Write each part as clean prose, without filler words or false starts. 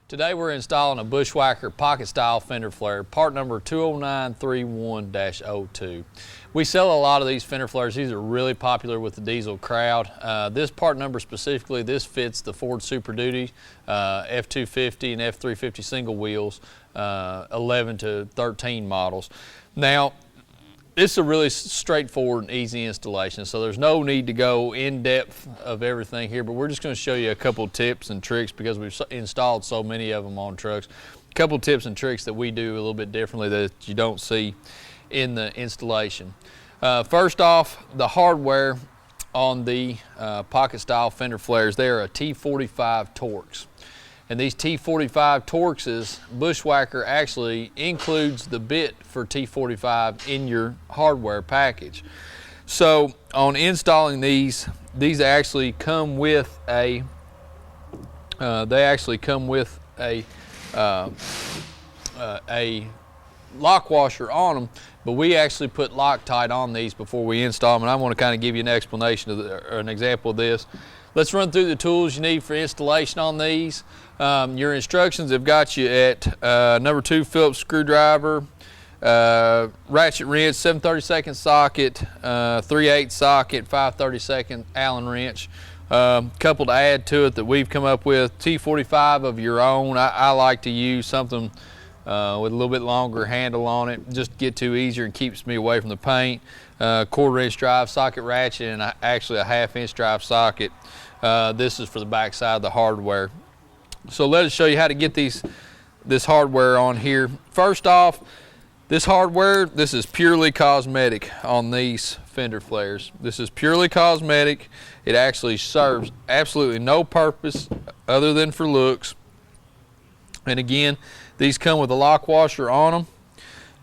Today we're installing a Bushwacker pocket style fender flare, part number 20931-02. We sell a lot of these fender flares. These are really popular with the diesel crowd. This part number specifically, this fits the Ford Super Duty F250 and F350 single wheels, 11 to 13 models. Now, this is a really straightforward and easy installation, so there's no need to go in depth of everything here, but we're just going to show you a couple tips and tricks because we've installed so many of them on trucks. A couple tips and tricks that we do a little bit differently that you don't see in the installation. First off, the hardware on the pocket style fender flares, they are a T45 Torx. And these T45 Torxes, Bushwacker actually includes the bit for T45 in your hardware package. So on installing these actually come with a, a lock washer on them, but we actually put Loctite on these before we install them, and I want to kind of give you an explanation of or an example of this. Let's run through the tools you need for installation on these. Your instructions have got you at number 2 Phillips screwdriver, ratchet wrench, 7/32 socket, 3/8 socket, 5/32 Allen wrench. Couple to add to it that we've come up with, T45 of your own. I like to use something with a little bit longer handle on it, just to get to easier and keeps me away from the paint. 1/4-inch drive socket ratchet and actually a 1/2-inch drive socket. This is for the back side of the hardware. So let us show you how to get this hardware on here. First off, this hardware, this is purely cosmetic on these fender flares. This is purely cosmetic. It actually serves absolutely no purpose other than for looks. And again, these come with a lock washer on them.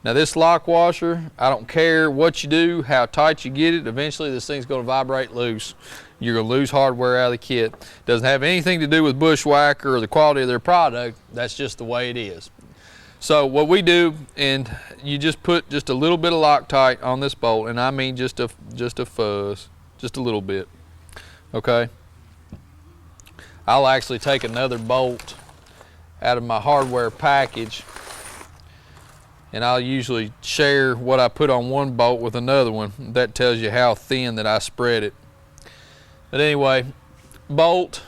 Now this lock washer, I don't care what you do, how tight you get it, eventually this thing's going to vibrate loose. You're going to lose hardware out of the kit. Doesn't have anything to do with Bushwacker or the quality of their product. That's just the way it is. So what we do, and you just put just a little bit of Loctite on this bolt, and I mean just a fuzz, just a little bit. Okay. I'll actually take another bolt out of my hardware package, and I'll usually share what I put on one bolt with another one. That tells you how thin that I spread it. But anyway, bolt,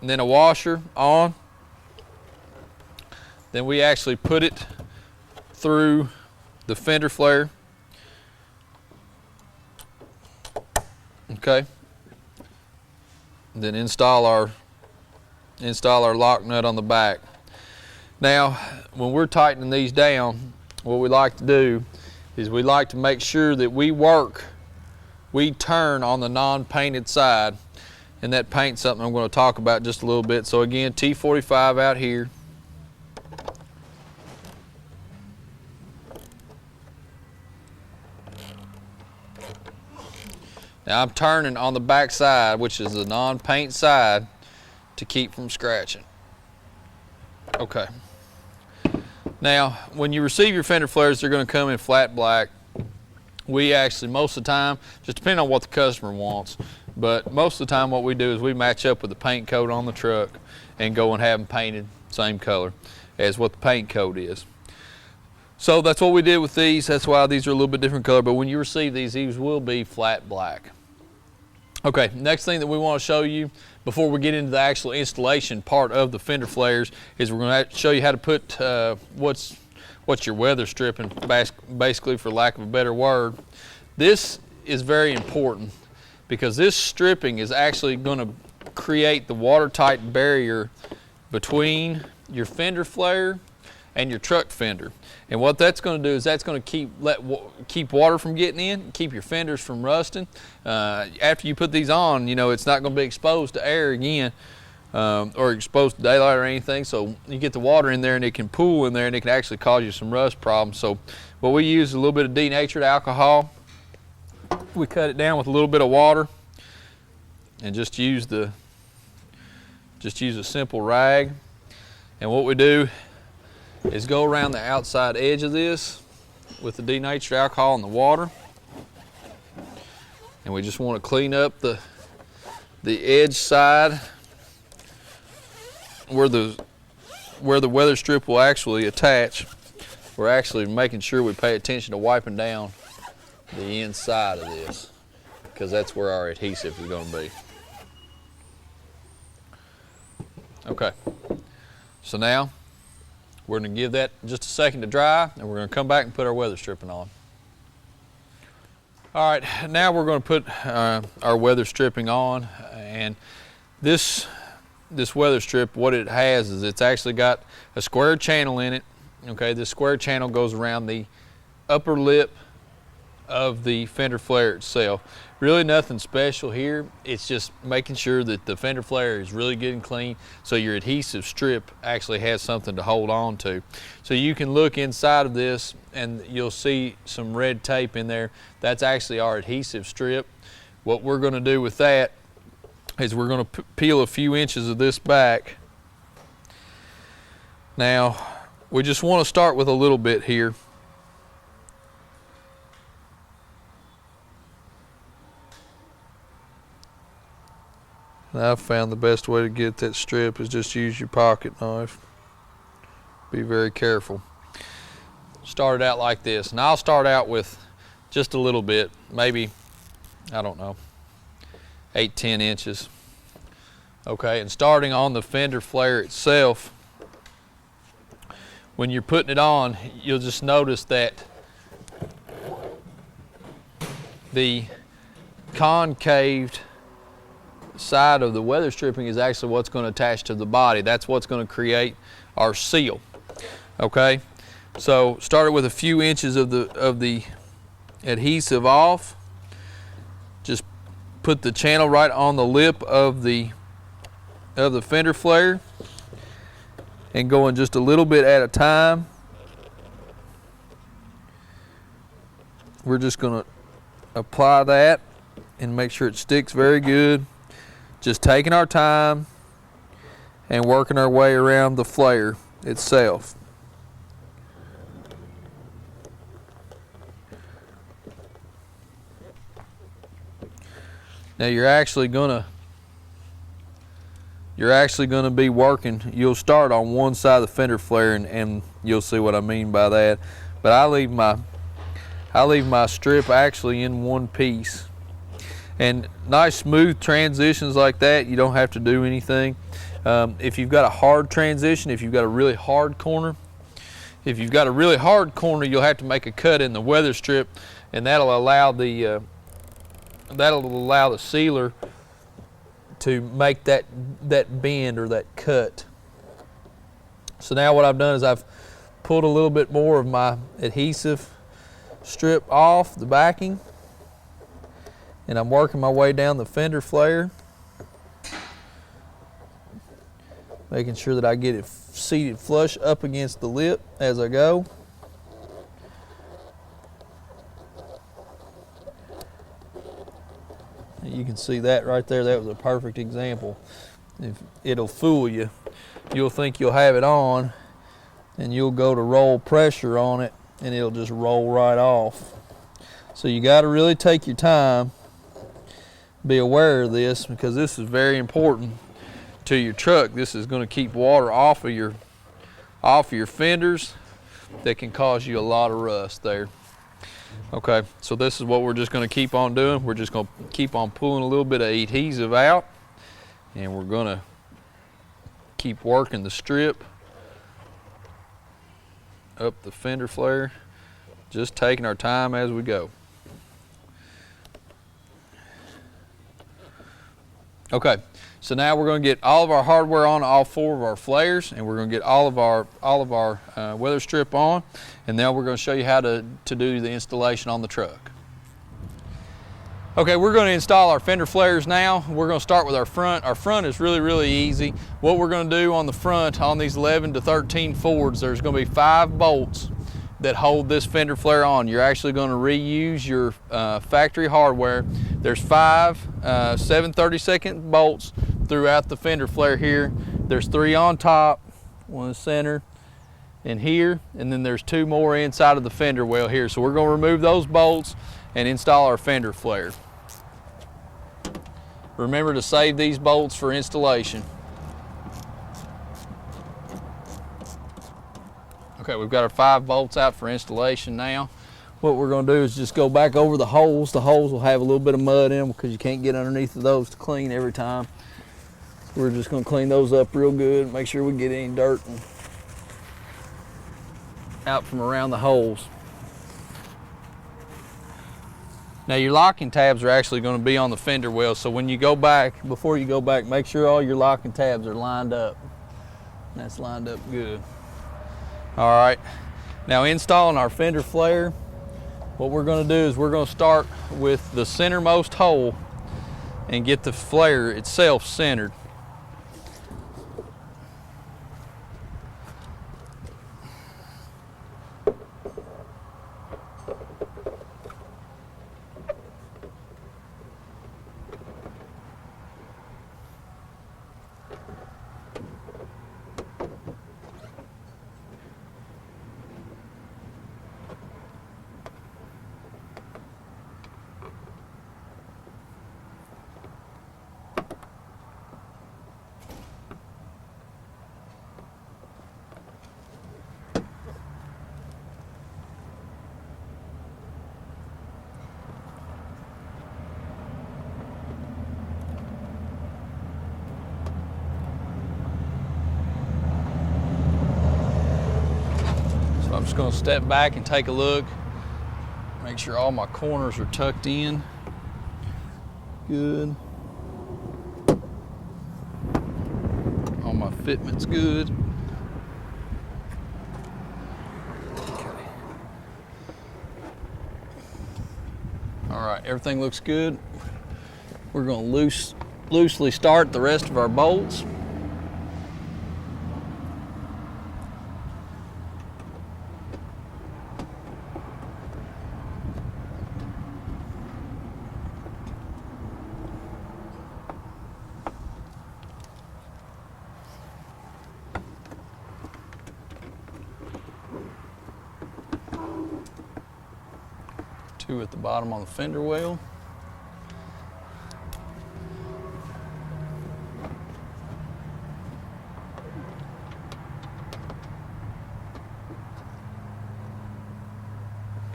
and then a washer on. Then we actually put it through the fender flare. Okay. And then install our lock nut on the back. Now, when we're tightening these down, what we like to do is we like to make sure that we turn on the non-painted side, and that paint's something I'm going to talk about just a little bit. So again, T45 out here. Now I'm turning on the back side, which is the non-paint side, to keep from scratching. Okay. Now, when you receive your fender flares, they're going to come in flat black. We actually, most of the time, just depending on what the customer wants, but most of the time what we do is we match up with the paint code on the truck and go and have them painted same color as what the paint code is. So that's what we did with these. That's why these are a little bit different color, but when you receive these will be flat black. Okay, next thing that we want to show you before we get into the actual installation part of the fender flares is we're going to show you how to put what's your weather stripping, basically, for lack of a better word. This is very important because this stripping is actually going to create the watertight barrier between your fender flare and your truck fender. And what that's going to do is that's going to keep water from getting in, keep your fenders from rusting. After you put these on, you know, it's not going to be exposed to air again. Or exposed to daylight or anything, so you get the water in there and it can pool in there and it can actually cause you some rust problems. So what we use is a little bit of denatured alcohol. We cut it down with a little bit of water and just use a simple rag. And what we do is go around the outside edge of this with the denatured alcohol and the water, and we just want to clean up the edge side where the where the weather strip will actually attach, we're actually making sure we pay attention to wiping down the inside of this, because that's where our adhesive is going to be. Okay, so now we're going to give that just a second to dry, and we're going to come back and put our weather stripping on. All right, now we're going to put our weather stripping on, and this weather strip, what it has is it's actually got a square channel in it. Okay, this square channel goes around the upper lip of the fender flare itself. Really nothing special here. It's just making sure that the fender flare is really good and clean, so your adhesive strip actually has something to hold on to. So you can look inside of this and you'll see some red tape in there. That's actually our adhesive strip. What we're going to do with that is we're going to peel a few inches of this back. Now, we just want to start with a little bit here. And I've found the best way to get that strip is just use your pocket knife. Be very careful. Start it out like this, and I'll start out with just a little bit, maybe, I don't know, 8–10 inches. Okay, and starting on the fender flare itself, when you're putting it on, you'll just notice that the concaved side of the weather stripping is actually what's going to attach to the body. That's what's going to create our seal. Okay, so started with a few inches of the adhesive off. Just put the channel right on the lip of the fender flare, and going just a little bit at a time. We're just going to apply that and make sure it sticks very good. Just taking our time and working our way around the flare itself. Now you're actually gonna be working. You'll start on one side of the fender flare, and you'll see what I mean by that. But I leave my strip actually in one piece. And nice smooth transitions like that, you don't have to do anything. If you've got a hard transition, if you've got a really hard corner, you'll have to make a cut in the weather strip, and that'll allow the sealer to make that bend or that cut. So now what I've done is I've pulled a little bit more of my adhesive strip off the backing, and I'm working my way down the fender flare, making sure that I get it seated flush up against the lip as I go. You can see that right there. That was a perfect example. It'll fool you. You'll think you'll have it on, and you'll go to roll pressure on it, and it'll just roll right off. So you got to really take your time. Be aware of this, because this is very important to your truck. This is going to keep water off of your fenders that can cause you a lot of rust there. Okay, so this is what we're just going to keep on doing. We're just going to keep on pulling a little bit of adhesive out, and we're going to keep working the strip up the fender flare, just taking our time as we go. Okay, so now we're going to get all of our hardware on all four of our flares, and we're going to get all of our weather strip on, and now we're going to show you how to do the installation on the truck. Okay, we're going to install our fender flares now. We're going to start with our front. Our front is really, really easy. What we're going to do on the front, on these 11 to 13 Fords, there's going to be 5 bolts that hold this fender flare on. You're actually going to reuse your factory hardware. There's 5 7/32 bolts throughout the fender flare here. There's 3 on top, 1 in the center, and here, and then there's 2 more inside of the fender well here. So we're going to remove those bolts and install our fender flare. Remember to save these bolts for installation. Okay, we've got our 5 bolts out for installation now. What we're going to do is just go back over the holes. The holes will have a little bit of mud in them because you can't get underneath of those to clean every time. We're just going to clean those up real good, make sure we get any dirt out from around the holes. Now your locking tabs are actually going to be on the fender well, so when you go back, before you go back, make sure all your locking tabs are lined up. That's lined up good. All right, now installing our fender flare, what we're going to do is we're going to start with the centermost hole and get the flare itself centered. I'm just going to step back and take a look, make sure all my corners are tucked in good, all my fitment's good. Okay. All right, everything looks good. We're going to loosely start the rest of our bolts. Two at the bottom on the fender well.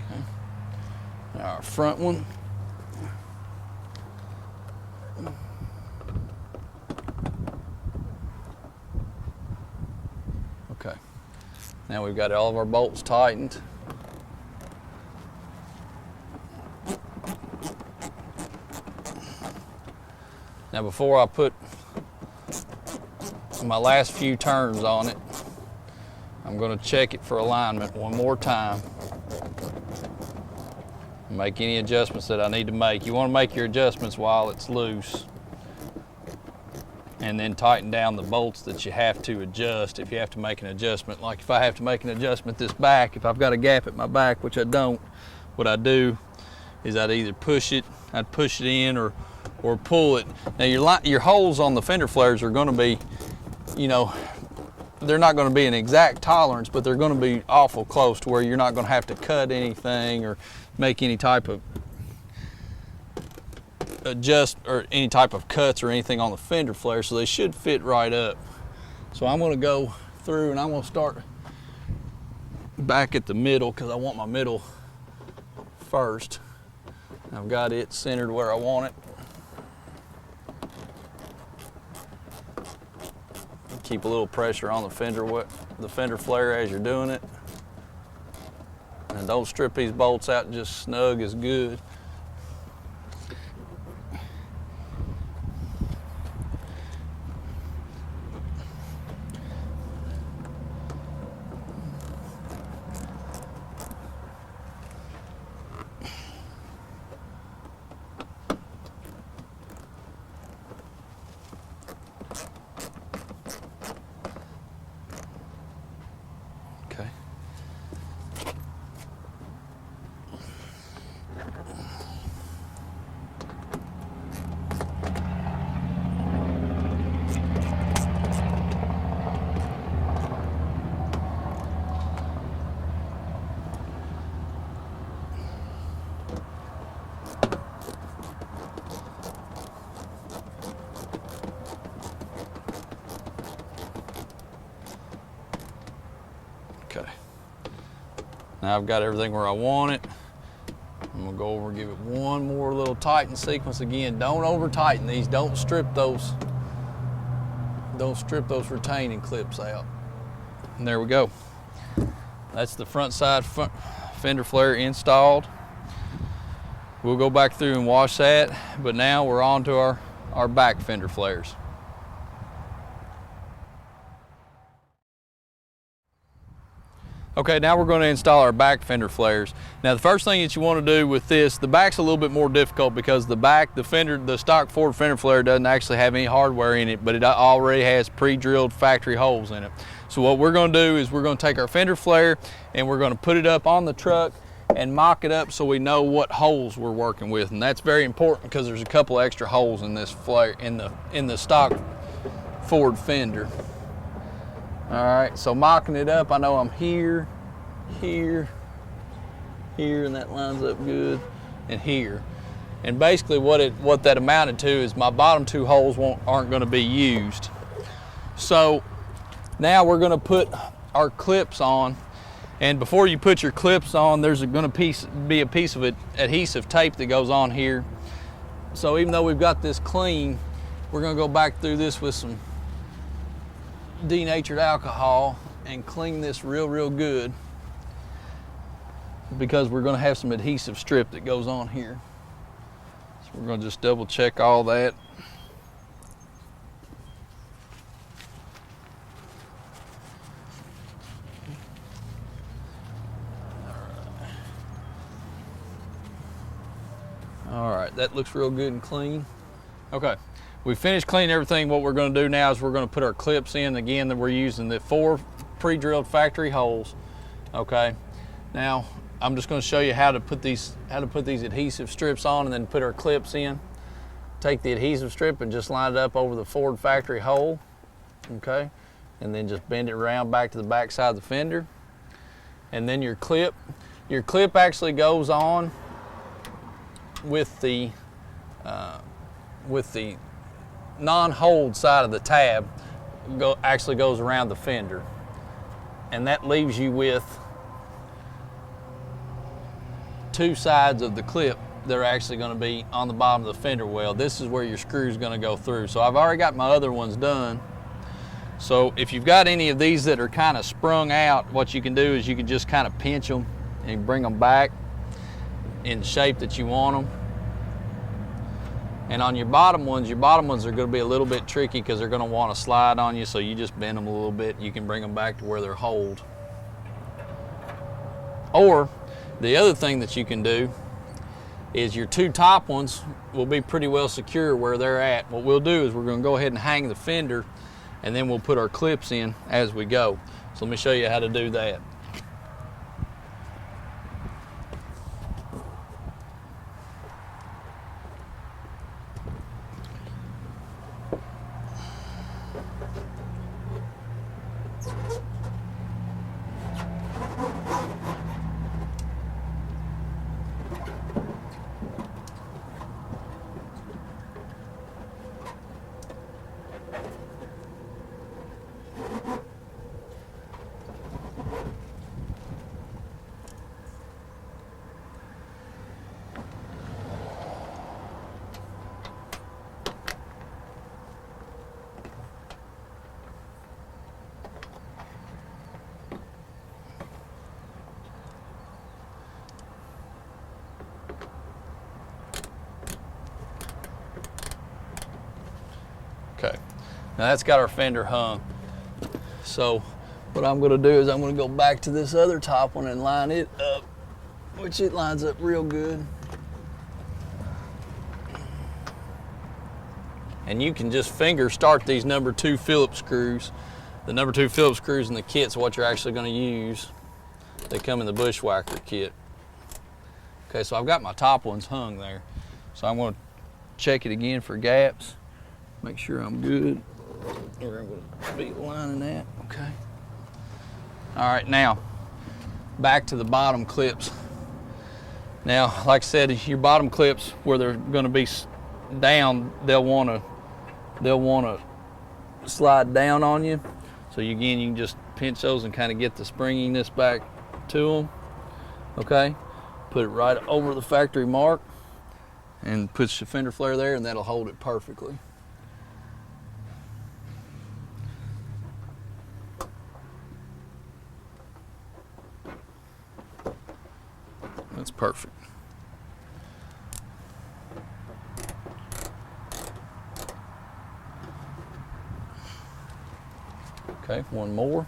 Okay. Now our front one. Okay. Now we've got all of our bolts tightened. Now before I put my last few turns on it, I'm going to check it for alignment one more time. Make any adjustments that I need to make. You want to make your adjustments while it's loose, and then tighten down the bolts that you have to adjust if you have to make an adjustment. Like if I have to make an adjustment this back, if I've got a gap at my back, which I don't, what I do is I'd either push it in or pull it. Now your holes on the fender flares are going to be, you know, they're not going to be an exact tolerance, but they're going to be awful close to where you're not going to have to cut anything or make any type of adjust or any type of cuts or anything on the fender flare, so they should fit right up. So I'm going to go through and I'm going to start back at the middle because I want my middle first. I've got it centered where I want it. Keep a little pressure on the fender flare as you're doing it. And don't strip these bolts out, just snug is good. Okay. Now I've got everything where I want it. I'm gonna go over and give it one more little tighten sequence again. Don't over tighten these. Don't strip those retaining clips out. And there we go. That's the front side fender flare installed. We'll go back through and wash that, but now we're on to our back fender flares. Okay, now we're going to install our back fender flares. Now the first thing that you want to do with this, the back's a little bit more difficult because the stock Ford fender flare doesn't actually have any hardware in it, but it already has pre-drilled factory holes in it. So what we're going to do is we're going to take our fender flare and we're going to put it up on the truck and mock it up so we know what holes we're working with. And that's very important because there's a couple extra holes in this flare in the stock Ford fender. All right, so mocking it up, I know I'm here, here, here, and that lines up good, and here. And basically what that amounted to is my bottom two holes aren't gonna be used. So now we're gonna put our clips on, and before you put your clips on, there's gonna be a piece of adhesive tape that goes on here. So even though we've got this clean, we're gonna go back through this with some denatured alcohol and clean this real good, because we're going to have some adhesive strip that goes on here. So we're going to just double check all that. All right, that looks real good and clean. Okay. We finished cleaning everything. What we're going to do now is we're going to put our clips in again. That we're using the 4 pre-drilled factory holes. Okay. Now I'm just going to show you how to put these adhesive strips on and then put our clips in. Take the adhesive strip and just line it up over the Ford factory hole. Okay. And then just bend it around back to the back side of the fender. And then your clip actually goes on with the non-hold side of the tab actually goes around the fender, and that leaves you with 2 sides of the clip that are actually going to be on the bottom of the fender well. This is where your screw is going to go through. So I've already got my other ones done. So if you've got any of these that are kind of sprung out, what you can do is you can just kind of pinch them and bring them back in the shape that you want them. And on your bottom ones are going to be a little bit tricky because they're going to want to slide on you, so you just bend them a little bit. You can bring them back to where they're holed. Or the other thing that you can do is your 2 top ones will be pretty well secure where they're at. What we'll do is we're going to go ahead and hang the fender, and then we'll put our clips in as we go. So let me show you how to do that. Okay, now that's got our fender hung. So what I'm gonna do is I'm gonna go back to this other top one and line it up, which it lines up real good. And you can just finger start these number 2 Phillips screws. The number 2 Phillips screws in the kit's what you're actually gonna use. They come in the Bushwacker kit. Okay, so I've got my top ones hung there. So I'm gonna check it again for gaps. Make sure I'm good. We're going to be lining that, okay. All right, now back to the bottom clips. Now, like I said, your bottom clips where they're going to be down, they'll want to slide down on you. So again, you can just pinch those and kind of get the springiness back to them. Okay, put it right over the factory mark and puts the fender flare there, and that'll hold it perfectly. That's perfect. Okay, one more.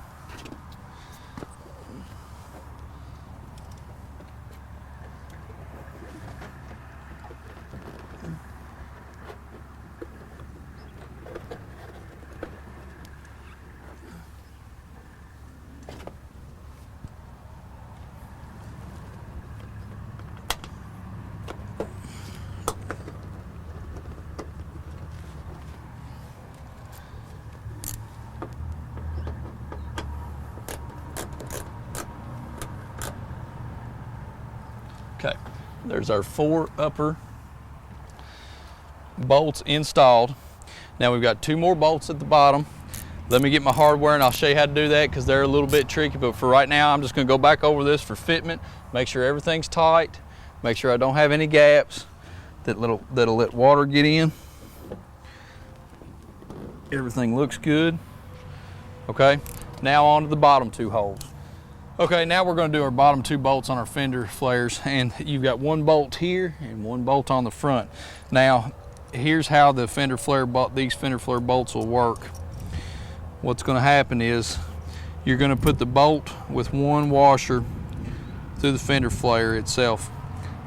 Okay, there's our 4 upper bolts installed. Now we've got 2 more bolts at the bottom. Let me get my hardware and I'll show you how to do that, because they're a little bit tricky, but for right now I'm just going to go back over this for fitment, make sure everything's tight, make sure I don't have any gaps that'll let water get in. Everything looks good. Okay, now on to the bottom 2 holes. Okay, now we're going to do our bottom 2 bolts on our fender flares, and you've got 1 bolt here and 1 bolt on the front. Now, here's how the these fender flare bolts will work. What's going to happen is you're going to put the bolt with 1 washer through the fender flare itself,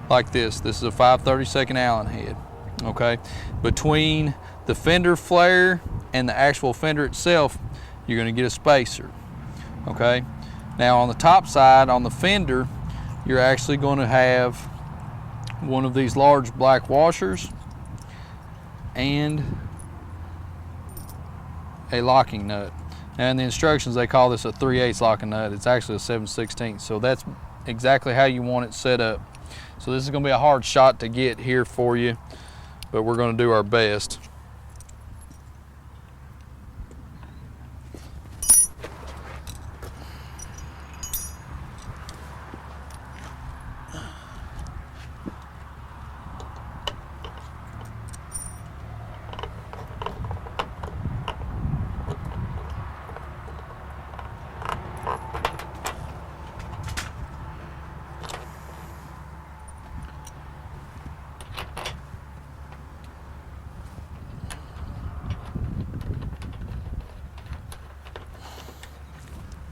like this. This is a 5/32 Allen head. Okay, between the fender flare and the actual fender itself, you're going to get a spacer. Okay. Now on the top side, on the fender, you're actually going to have one of these large black washers and a locking nut. Now in the instructions they call this a 3/8 locking nut. It's actually a 7/16. So that's exactly how you want it set up. So this is going to be a hard shot to get here for you, but we're going to do our best.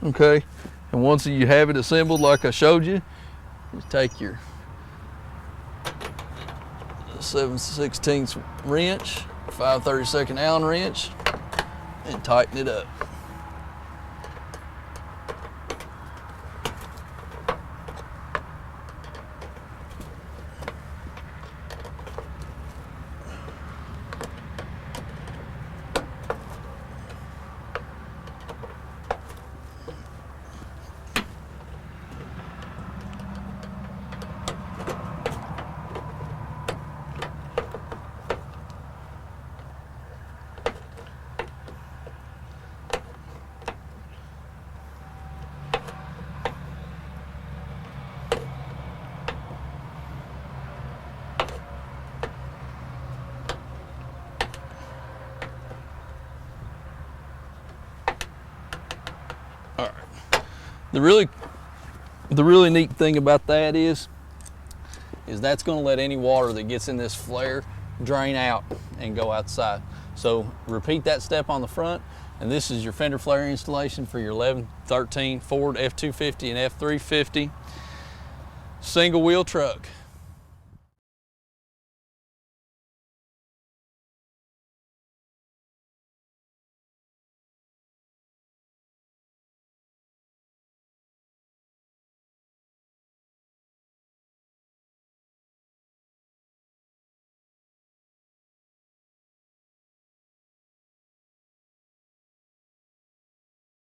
Okay, and once you have it assembled like I showed you, just take your 7/16 wrench, 5/32 Allen wrench, and tighten it up. All right. The really neat thing about that is that's going to let any water that gets in this flare drain out and go outside. So repeat that step on the front, and this is your fender flare installation for your 11, 13 Ford F250 and F350 single wheel truck.